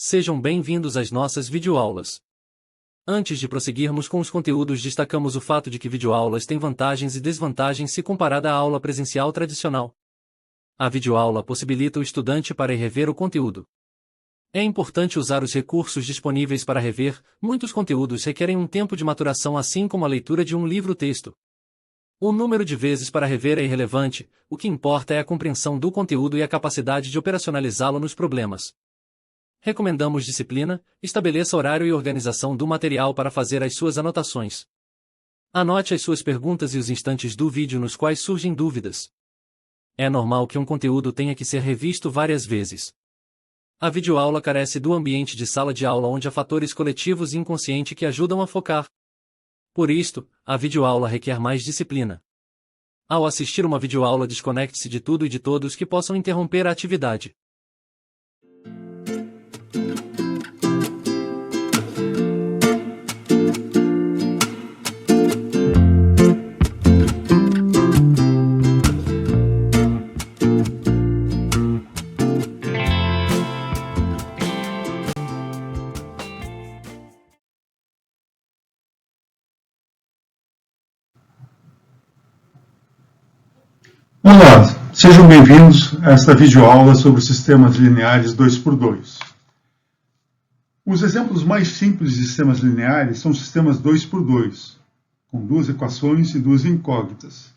Sejam bem-vindos às nossas videoaulas. Antes de prosseguirmos com os conteúdos, destacamos o fato de que videoaulas têm vantagens e desvantagens se comparada à aula presencial tradicional. A videoaula possibilita o estudante para rever o conteúdo. É importante usar os recursos disponíveis para rever. Muitos conteúdos requerem um tempo de maturação, assim como a leitura de um livro-texto. O número de vezes para rever é irrelevante, o que importa é a compreensão do conteúdo e a capacidade de operacionalizá-lo nos problemas. Recomendamos disciplina, estabeleça horário e organização do material para fazer as suas anotações. Anote as suas perguntas e os instantes do vídeo nos quais surgem dúvidas. É normal que um conteúdo tenha que ser revisto várias vezes. A videoaula carece do ambiente de sala de aula, onde há fatores coletivos e inconsciente que ajudam a focar. Por isto, a videoaula requer mais disciplina. Ao assistir uma videoaula, desconecte-se de tudo e de todos que possam interromper a atividade. Olá, sejam bem-vindos a esta videoaula sobre sistemas lineares 2x2. Os exemplos mais simples de sistemas lineares são sistemas 2x2, com duas equações e duas incógnitas.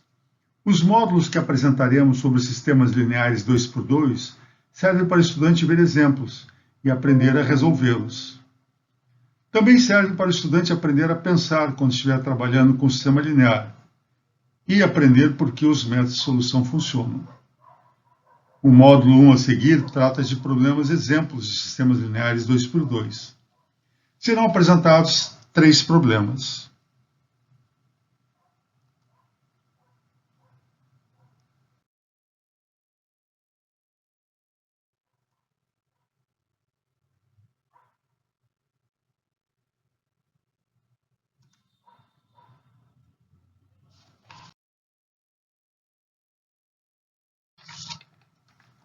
Os módulos que apresentaremos sobre sistemas lineares 2x2 servem para o estudante ver exemplos e aprender a resolvê-los. Também servem para o estudante aprender a pensar quando estiver trabalhando com o sistema linear, e aprender por que os métodos de solução funcionam. O módulo 1 a seguir trata de problemas exemplos de sistemas lineares 2x2. Serão apresentados 3 problemas.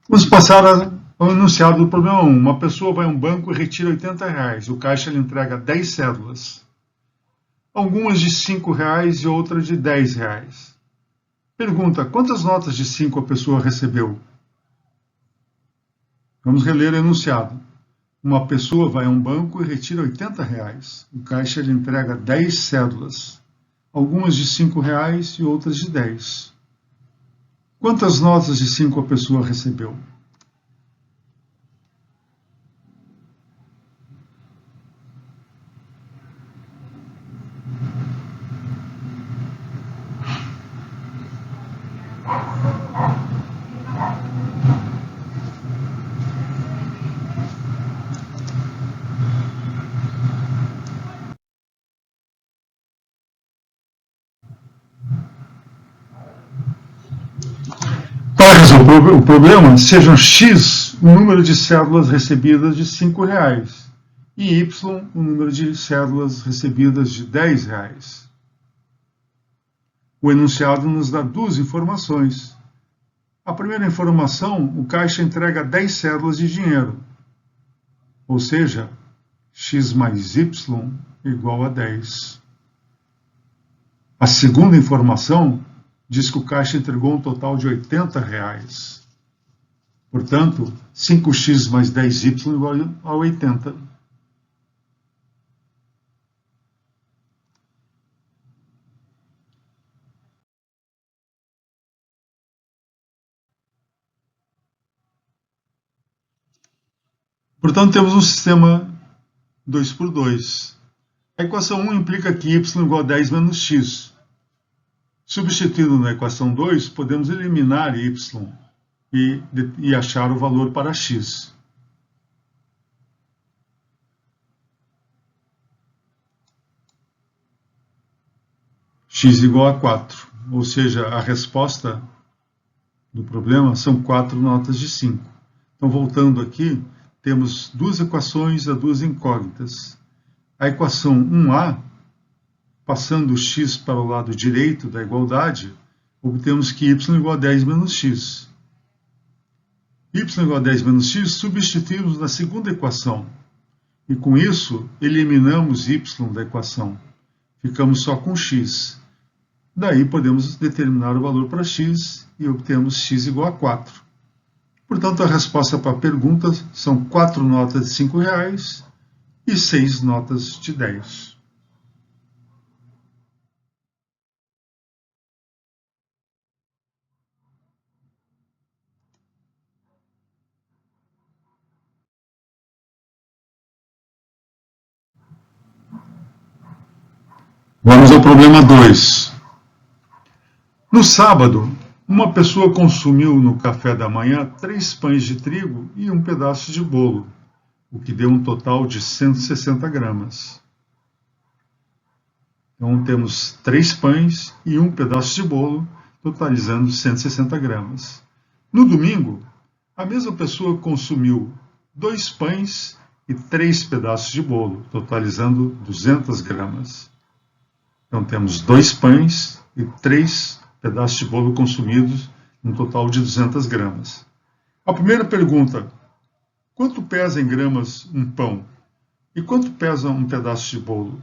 Vamos passar ao enunciado do problema 1. Uma pessoa vai a um banco e retira R$80. O caixa lhe entrega 10 cédulas. Algumas de R$5 e outras de R$10. Pergunta: quantas notas de 5 a pessoa recebeu? Vamos reler o enunciado. Uma pessoa vai a um banco e retira R$80. O caixa lhe entrega 10 cédulas. Algumas de R$5 e outras de 10. Quantas notas de 5 a pessoa recebeu? Para resolver o problema, sejam x o número de cédulas recebidas de R$5 e y o número de cédulas recebidas de R$10. O enunciado nos dá duas informações. A primeira informação: o caixa entrega 10 cédulas de dinheiro, ou seja, x mais y igual a 10. A segunda informação diz que o caixa entregou um total de R$80. Portanto, 5x mais 10y igual a 80. Portanto, temos um sistema 2x2. A equação 1 implica que y igual a 10 menos x. Substituindo na equação 2, podemos eliminar y e achar o valor para x. X igual a 4, ou seja, a resposta do problema são 4 notas de 5. Então, voltando aqui, temos duas equações a duas incógnitas. A equação 1a, passando o x para o lado direito da igualdade, obtemos que y igual a 10 menos x. Y igual a 10 menos x, substituímos na segunda equação. E com isso, eliminamos y da equação. Ficamos só com x. Daí podemos determinar o valor para x e obtemos x igual a 4. Portanto, a resposta para a pergunta são 4 notas de R$5 e 6 notas de 10. Vamos ao problema 2. No sábado, uma pessoa consumiu no café da manhã 3 pães de trigo e um pedaço de bolo, o que deu um total de 160 gramas. Então temos 3 pães e um pedaço de bolo, totalizando 160 gramas. No domingo, a mesma pessoa consumiu 2 pães e 3 pedaços de bolo, totalizando 200 gramas. Então temos 2 pães e 3 pedaços de bolo consumidos, um total de 200 gramas. A primeira pergunta: quanto pesa em gramas um pão? E quanto pesa um pedaço de bolo?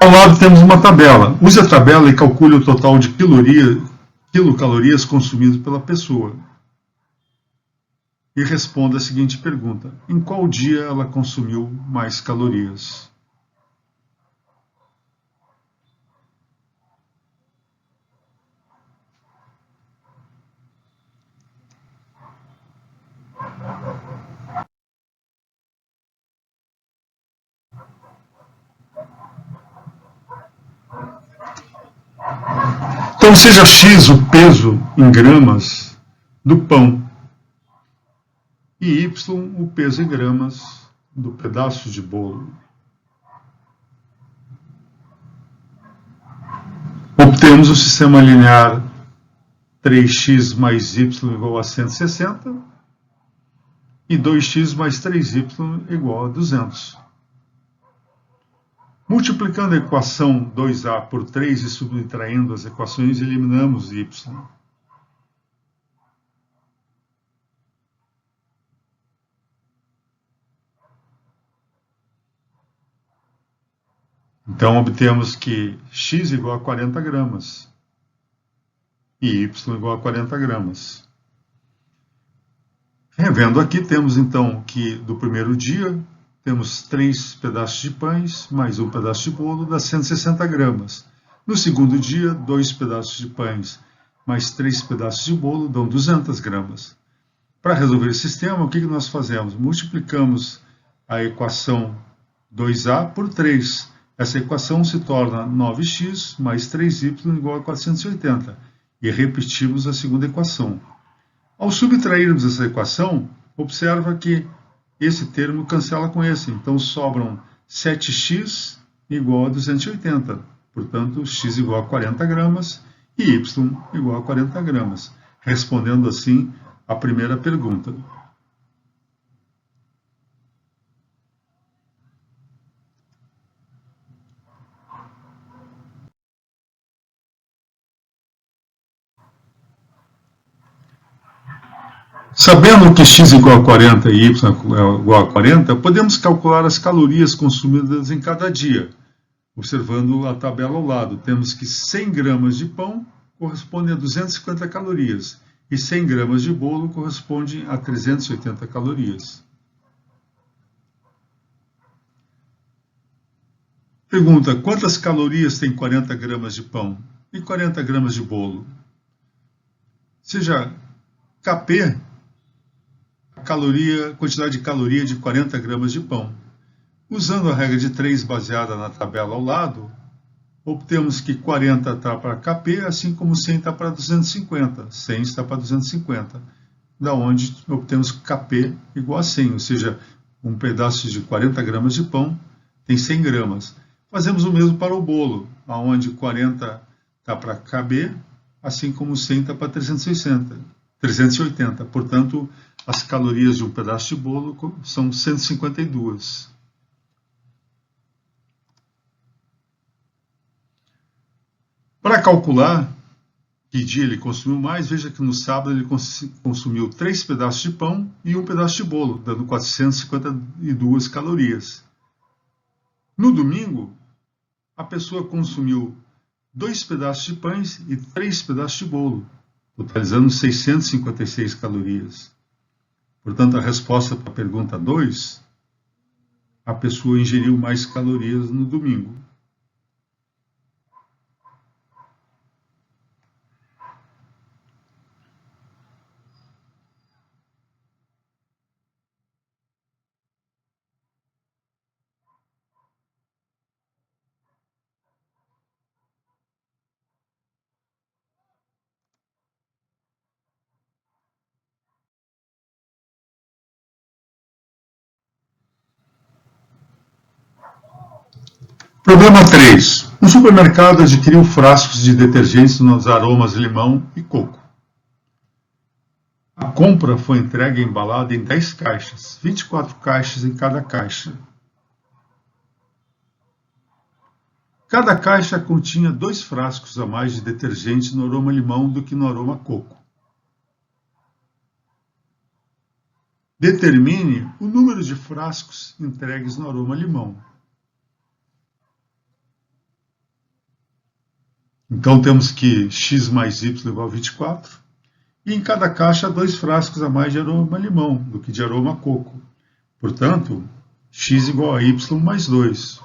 Ao lado temos uma tabela. Use a tabela e calcule o total de quilocalorias consumidas pela pessoa. E responda a seguinte pergunta: em qual dia ela consumiu mais calorias? Então seja x o peso em gramas do pão e y o peso em gramas do pedaço de bolo. Obtemos o sistema linear 3x mais y igual a 160 e 2x mais 3y igual a 200. Multiplicando a equação 2a por 3 e subtraindo as equações, eliminamos y. Então, obtemos que x igual a 40 gramas e y igual a 40 gramas. Revendo aqui, temos então que do primeiro dia, temos 3 pedaços de pães mais um pedaço de bolo, dá 160 gramas. No segundo dia, 2 pedaços de pães mais 3 pedaços de bolo dão 200 gramas. Para resolver esse sistema, o que nós fazemos? Multiplicamos a equação 2a por 3. Essa equação se torna 9x mais 3y igual a 480. E repetimos a segunda equação. Ao subtrairmos essa equação, observa que esse termo cancela com esse. Então sobram 7x igual a 280. Portanto, x igual a 40 gramas e y igual a 40 gramas. Respondendo assim a primeira pergunta. Sabendo que x igual a 40 e y igual a 40, podemos calcular as calorias consumidas em cada dia. Observando a tabela ao lado, temos que 100 gramas de pão corresponde a 250 calorias e 100 gramas de bolo corresponde a 380 calorias. Pergunta: quantas calorias tem 40 gramas de pão e 40 gramas de bolo? Seja Kp, quantidade de caloria de 40 gramas de pão. Usando a regra de 3 baseada na tabela ao lado, obtemos que 40 está para Kp, assim como 100 está para 250. 100 está para 250, da onde obtemos Kp igual a 100, ou seja, um pedaço de 40 gramas de pão tem 100 gramas. Fazemos o mesmo para o bolo, onde 40 está para Kb, assim como 100 está para 380. Portanto, as calorias de um pedaço de bolo são 152. calcular que dia ele consumiu mais, veja que no sábado ele consumiu 3 pedaços de pão e 1 pedaço de bolo, dando 452 calorias. No domingo, a pessoa consumiu 2 pedaços de pães e 3 pedaços de bolo, totalizando 656 calorias. Portanto, a resposta para a pergunta 2, a pessoa ingeriu mais calorias no domingo. Problema 3. Um supermercado adquiriu frascos de detergentes nos aromas limão e coco. A compra foi entregue embalada em 10 caixas, 24 caixas em cada caixa. Cada caixa continha 2 frascos a mais de detergente no aroma limão do que no aroma coco. Determine o número de frascos entregues no aroma limão. Então temos que x mais y igual a 24, e em cada caixa 2 frascos a mais de aroma limão do que de aroma coco. Portanto, x igual a y mais 2.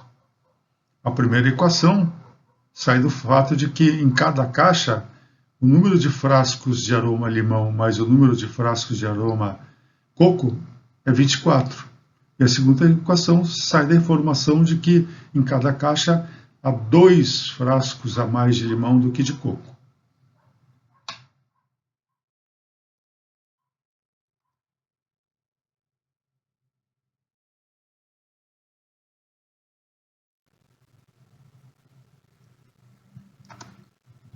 A primeira equação sai do fato de que em cada caixa o número de frascos de aroma limão mais o número de frascos de aroma coco é 24. E a segunda equação sai da informação de que em cada caixa há 2 frascos a mais de limão do que de coco.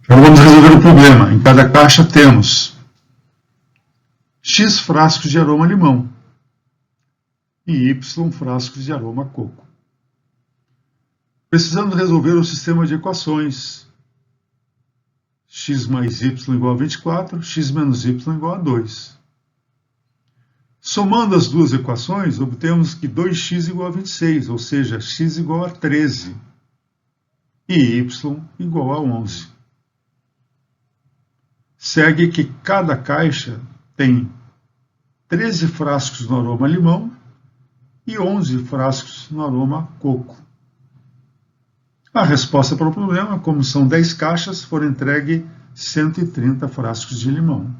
Agora vamos resolver o problema. Em cada caixa temos x frascos de aroma limão e y frascos de aroma coco. Precisamos resolver o sistema de equações. X mais y igual a 24, x menos y igual a 2. Somando as duas equações, obtemos que 2x igual a 26, ou seja, x igual a 13 e y igual a 11. Segue que cada caixa tem 13 frascos no aroma limão e 11 frascos no aroma coco. A resposta para o problema, como são 10 caixas, foram entregues 130 frascos de limão.